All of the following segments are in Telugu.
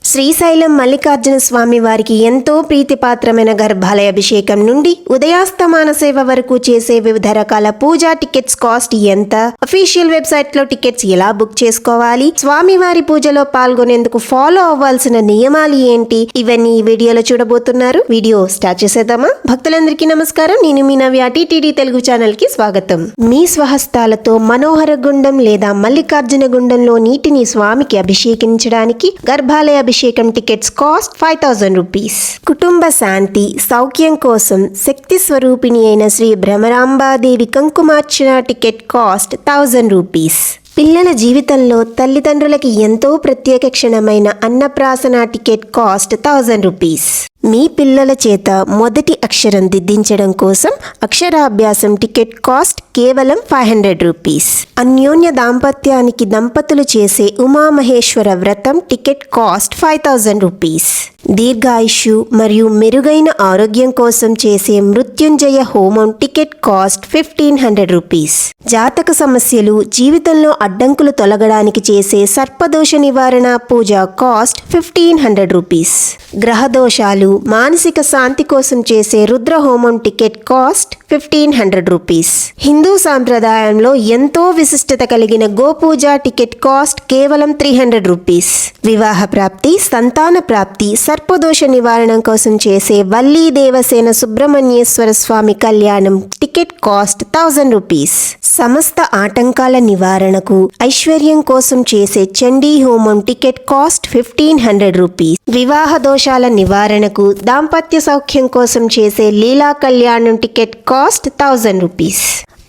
శ్రీశైలం మల్లికార్జున స్వామి వారికి ఎంతో ప్రీతిపాత్రమైన గర్భాలయ అభిషేకం నుండి ఉదయాస్తమాన సేవ వరకు చేసే వివిధ రకాల పూజా టికెట్స్ కాస్ట్ ఎంత, అఫీషియల్ వెబ్సైట్ లో టికెట్స్ ఎలా బుక్ చేసుకోవాలి, స్వామివారి పూజలో పాల్గొనేందుకు ఫాలో అవ్వాల్సిన నియమాలు ఏంటి, ఇవన్నీ ఈ వీడియోలో చూడబోతున్నారు. వీడియో స్టార్ట్ చేసేద్దామా? భక్తులందరికీ నమస్కారం. నేను మీ నవ్య, టీటీడీ తెలుగు ఛానల్ కి స్వాగతం. మీ స్వహస్తాలతో మనోహర గుండం లేదా మల్లికార్జున గుండంలో నీటిని స్వామికి అభిషేకించడానికి గర్భాలయ అభిషేకం టికెట్స్ కాస్ట్ 5000 రూపీస్. కుటుంబ శాంతి సౌఖ్యం కోసం శక్తి స్వరూపిణి అయిన శ్రీ భ్రమరాంబాదేవి కుంకుమార్చన టికెట్ కాస్ట్ 1000 రూపీస్. పిల్లల జీవితంలో తల్లిదండ్రులకి ఎంతో ప్రత్యేక క్షణమైన అన్నప్రాసన టికెట్ కాస్ట్ 1000 రూపీస్. మీ పిల్లల చేత మొదటి అక్షరం దిద్దించడం కోసం అక్షరాభ్యాసం టికెట్ కాస్ట్ కేవలం 500 రూపీస్. అన్యోన్య దాంపత్యానికి దంపతులు చేసే ఉమామహేశ్వర వ్రతం టికెట్ కాస్ట్ 5000 రూపీస్. దీర్ఘాయుషు మరియు మెరుగైన ఆరోగ్యం కోసం చేసే మృత్యుంజయ హోమం టికెట్ కాస్ట్ 1500 రూపీస్. జాతక సమస్యలు, జీవితంలో అడ్డంకులు తొలగడానికి చేసే సర్పదోష నివారణ పూజ కాస్ట్ 1500 రూపీస్. గ్రహదోషాలు, మానసిక శాంతి కోసం చేసే రుద్ర హోమం టికెట్ కాస్ట్ 1500 రూపీస్. హిందూ సాంప్రదాయంలో ఎంతో విశిష్టత కలిగిన గోపూజ టికెట్ కాస్ట్ కేవలం 300 రూపీస్. వివాహ ప్రాప్తి, సంతాన ప్రాప్తి, సర్పదోష నివారణం కోసం చేసే వల్లీ దేవసేన సుబ్రహ్మణ్యేశ్వర స్వామి కళ్యాణం టికెట్ కాస్ట్ 1000 రూపీస్. సమస్త ఆటంకాల నివారణకు, ఐశ్వర్యం కోసం చేసే చండీ హోమం టికెట్ కాస్ట్ 1500 రూపీస్. వివాహ దోషాల నివారణకు, దాంపత్య సౌఖ్యం కోసం చేసే లీలా కళ్యాణం టికెట్ కాస్ట్ 1000 రూపీస్.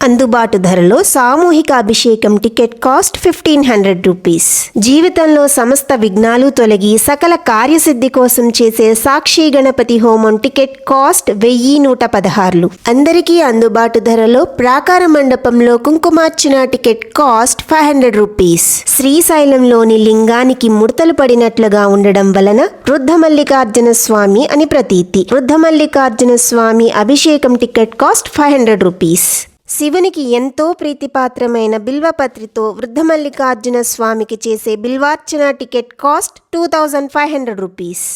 అందుబాటు ధరలో సామూహిక అభిషేకం టికెట్ కాస్ట్ 1500 రూపీస్. జీవితంలో సమస్త విఘ్నాలు తొలగి సకల కార్యసిద్ధి కోసం చేసే సాక్షి గణపతి హోమం టికెట్ కాస్ట్ 1116. అందరికీ అందుబాటు ధరలో ప్రాకార మండపంలో కుంకుమార్చన టికెట్ కాస్ట్ 500 రూపీస్. శ్రీశైలంలోని లింగానికి ముడతలు పడినట్లుగా ఉండడం వలన రుద్ధమల్లికార్జున స్వామి అని ప్రతీతి. రుద్ధమల్లికార్జున స్వామి అభిషేకం టికెట్ కాస్ట్ 500 రూపీస్. శివునికి ఎంతో ప్రీతిపాత్రమైన బిల్వపత్రితో వృద్ధమల్లికార్జున స్వామికి చేసే బిల్వార్చన టికెట్ కాస్ట్ 2500 రూపీస్.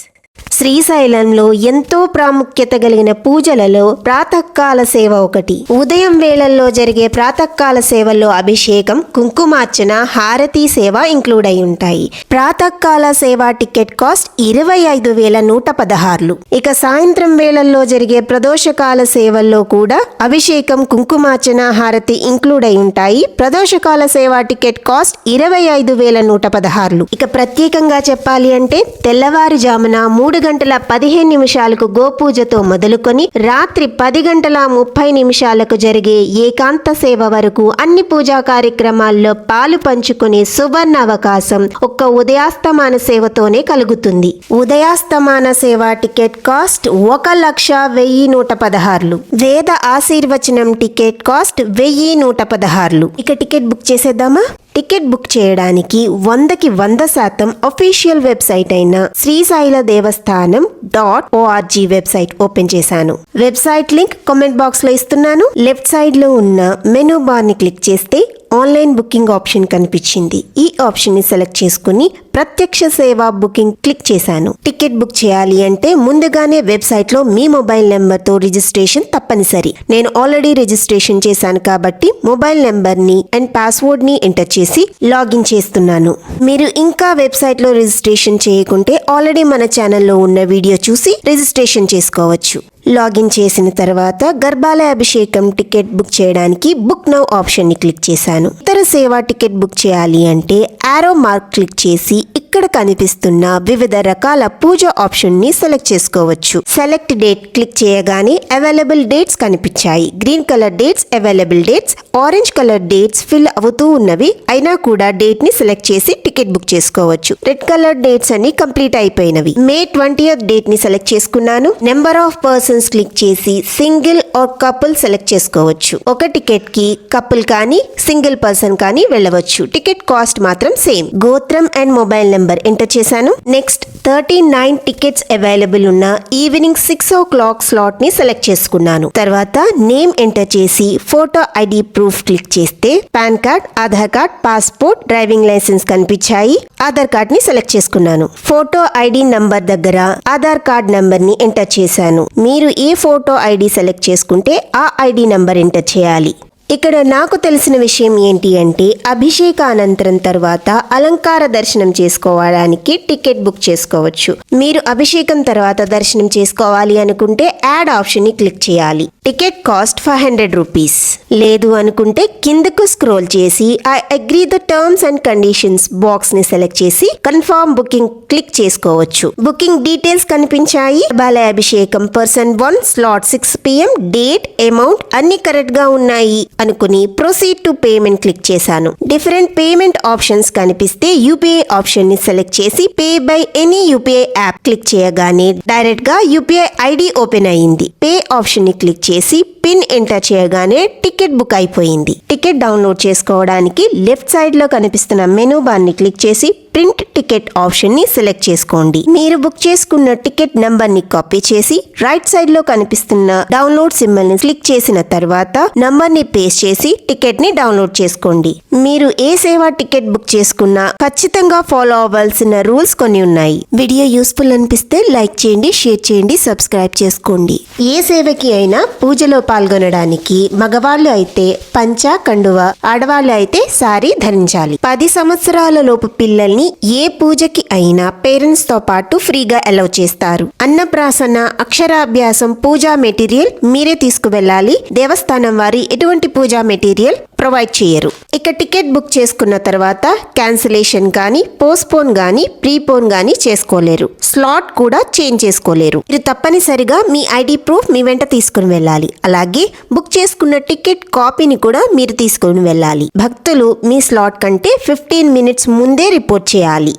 శ్రీశైలంలో ఎంతో ప్రాముఖ్యత కలిగిన పూజలలో ప్రాతకాల సేవ ఒకటి. ఉదయం వేళల్లో జరిగే ప్రాతకాల సేవల్లో అభిషేకం, కుంకుమార్చన, హారతి సేవ ఇంక్లూడ్ అయి ఉంటాయి. ప్రాతకాల సేవ టికెట్ కాస్ట్ 25116. ఇక సాయంత్రం వేళల్లో జరిగే ప్రదోషకాల సేవల్లో కూడా అభిషేకం, కుంకుమార్చన, హారతి ఇంక్లూడ్ అయి ఉంటాయి. ప్రదోషకాల సేవ టికెట్ కాస్ట్ 25116. ఇక ప్రత్యేకంగా చెప్పాలి అంటే తెల్లవారుజామున 3:15 గోపూజతో మొదలుకొని రాత్రి 10:30 జరిగే ఏకాంత సేవ వరకు అన్ని పూజా కార్యక్రమాల్లో పాలు పంచుకునే సువర్ణ అవకాశం ఒక్క ఉదయాస్తమాన సేవతోనే కలుగుతుంది. ఉదయాస్తమాన సేవ టికెట్ కాస్ట్ 1,10,116. వేద ఆశీర్వచనం టికెట్ కాస్ట్ 1,116. ఇక టికెట్ బుక్ చేసేద్దామా? టికెట్ బుక్ చేయడానికి 100కి 100% అఫీషియల్ వెబ్సైట్ అయిన శ్రీశైల దేవస్థానం .org వెబ్సైట్ ఓపెన్ చేశాను. వెబ్సైట్ లింక్ కామెంట్ బాక్స్ లో ఇస్తున్నాను. లెఫ్ట్ సైడ్ లో ఉన్న మెనూ బార్ ని క్లిక్ చేస్తే ఆన్లైన్ బుకింగ్ ఆప్షన్ కనిపించింది. ఈ ఆప్షన్ ని సెలెక్ట్ చేసుకుని ప్రత్యక్ష సేవా బుకింగ్ క్లిక్ చేశాను. టికెట్ బుక్ చేయాలి అంటే ముందుగానే వెబ్సైట్ లో మీ మొబైల్ నెంబర్ తో రిజిస్ట్రేషన్ తప్పనిసరి. నేను ఆల్రెడీ రిజిస్ట్రేషన్ చేశాను కాబట్టి మొబైల్ నెంబర్ ని అండ్ పాస్వర్డ్ ని ఎంటర్ చేసి లాగిన్ చేస్తున్నాను. మీరు ఇంకా వెబ్సైట్ లో రిజిస్ట్రేషన్ చేయకుంటే ఆల్రెడీ మన ఛానల్లో ఉన్న వీడియో చూసి రిజిస్ట్రేషన్ చేసుకోవచ్చు. లాగిన్ చేసిన తర్వాత గర్భాలయ అభిషేకం టికెట్ బుక్ చేయడానికి బుక్ నౌ ఆప్షన్ ని క్లిక్ చేశాను. ఇతర సేవా టికెట్ బుక్ చేయాలి అంటే ఆరో మార్క్ క్లిక్ చేసి ఇక్కడ కనిపిస్తున్న వివిధ రకాల పూజ ఆప్షన్ ని సెలెక్ట్ చేసుకోవచ్చు. సెలెక్ట్ డేట్ క్లిక్ చేయగానే అవైలబుల్ డేట్స్ కనిపించాయి. Green colour dates available dates, orange colour dates fill అవుతూ ఉన్నవి. అయినా కూడా డేట్ ని సెలెక్ట్ చేసి టికెట్ బుక్ చేసుకోవచ్చు. రెడ్ కలర్ డేట్స్ అన్ని కంప్లీట్ అయిపోయినవి. మే 20th డేట్ ని సెలెక్ట్ చేసుకున్నాను. Number of persons options click చేసి సింగిల్ ఆర్ కపుల్ సెలెక్ట్ చేసుకోవచ్చు. ఒక టికెట్ కి కపుల్ కానీ సింగిల్ పర్సన్ కానీ వెళ్ళవచ్చు. టికెట్ కాస్ట్ మాత్రం సేమ్. గోత్రం అండ్ మొబైల్ నెంబర్ ఎంటర్ చేశాను. నెక్స్ట్ 39 టికెట్స్ అవైలబుల్ ఉన్న ఈవినింగ్ 6 o'clock స్లాట్ ని సెలెక్ట్ చేసుకున్నాను. తర్వాత నేమ్ ఎంటర్ చేసి ఫోటో ఐడి ప్రూఫ్ క్లిక్ చేస్తే PAN card, Aadhaar card, passport, driving licence కనిపించాయి. ఆధార్ కార్డ్ ని సెలెక్ట్ చేసుకున్నాను. ఫోటో ఐడి నంబర్ దగ్గర ఆధార్ కార్డ్ నంబర్ ని ఎంటర్ చేశాను. మీరు ఏ ఫోటో ఐడి సెలెక్ట్ చేసుకుంటే ఆ ఐడి నంబర్ ఎంటర్ చేయాలి. ఇక్కడ నాకు తెలిసిన విషయం ఏంటి అంటే అభిషేకానంతరం తర్వాత అలంకార దర్శనం చేసుకోవడానికి టికెట్ బుక్ చేసుకోవచ్చు. మీరు అభిషేకం తర్వాత దర్శనం చేసుకోవాలి అనుకుంటే యాడ్ ఆప్షన్ ని క్లిక్ చేయాలి. Ticket cost 500 rupees. లేదు అనుకుంటే కిందకు స్క్రోల్ చేసి I agree the terms and conditions box ని సెలెక్ట్ చేసి కన్ఫర్మ్ బుకింగ్ క్లిక్ చేసుకోవచ్చు. బుకింగ్ డీటెయిల్స్ కనిపించాయి. బాలయ అభిషేకం person 1 slot 6 PM, date, amount అన్ని కరెక్ట్ గా ఉన్నాయి అనుకుని ప్రొసీడ్ టు పేమెంట్ క్లిక్ చేశాను. డిఫరెంట్ పేమెంట్ ఆప్షన్స్ కనిపిస్తే యూపీఐ ఆప్షన్ ని సెలెక్ట్ చేసి pay by any UPI app click చేయగానే డైరెక్ట్ గా యూపీఐ ఐడి ఓపెన్ అయింది. పే ఆప్షన్ ని క్లిక్ చేసి పిన్ ఎంటర్ చేయగానే టికెట్ బుక్ అయిపోయింది. టికెట్ డౌన్లోడ్ చేసుకోవడానికి లెఫ్ట్ సైడ్ లో కనిపిస్తున్న మెనూ బార్ ని క్లిక్ చేసి ప్రింట్ టికెట్ ఆప్షన్ ని సెలెక్ట్ చేసుకోండి. మీరు బుక్ చేసుకున్న టికెట్ నంబర్ ని కాపీ చేసి రైట్ సైడ్ లో కనిపిస్తున్న డౌన్లోడ్ సింబల్ ని క్లిక్ చేసిన తర్వాత నంబర్ ని పేస్ట్ చేసి టికెట్ ని డౌన్లోడ్ చేసుకోండి. మీరు ఏ సేవా టికెట్ బుక్ చేసుకున్నా ఖచ్చితంగా ఫాలో అవ్వాల్సిన రూల్స్ కొన్ని ఉన్నాయి. వీడియో యూస్ఫుల్ అనిపిస్తే లైక్ చేయండి, షేర్ చేయండి, సబ్స్క్రైబ్ చేసుకోండి. ఏ సేవకి అయినా పూజలో పాల్గొనడానికి మగవాళ్ళు అయితే పంచ, కండువ, ఆడవాళ్ళు అయితే సారీ ధరించాలి. 10 సంవత్సరాల లోపు పిల్లల్ని ఏ పూజకి అయినా పేరెంట్స్ తో పాటు ఫ్రీగా అలౌ చేస్తారు. అన్నప్రాసన, అక్షరాభ్యాసం, పూజా మెటీరియల్ మీరే తీసుకువెళ్ళాలి. దేవస్థానం వారి ఎటువంటి పూజా మెటీరియల్ ప్రొవైడ్ చేయరు. ఇక టికెట్ బుక్ చేసుకున్న తర్వాత క్యాన్సిలేషన్ గానీ, పోస్ట్పోన్ గానీ, ప్రీపోన్ గానీ చేసుకోలేరు. స్లాట్ కూడా చేంజ్ చేసుకోలేరు. మీరు తప్పనిసరిగా మీ ఐడి ప్రూఫ్ మీ వెంట తీసుకుని వెళ్ళాలి. అలాగే బుక్ చేసుకున్న టికెట్ కాపీని కూడా మీరు తీసుకుని వెళ్ళాలి. భక్తులు మీ స్లాట్ కంటే 15 minutes ముందే రిపోర్ట్ చేయాలి.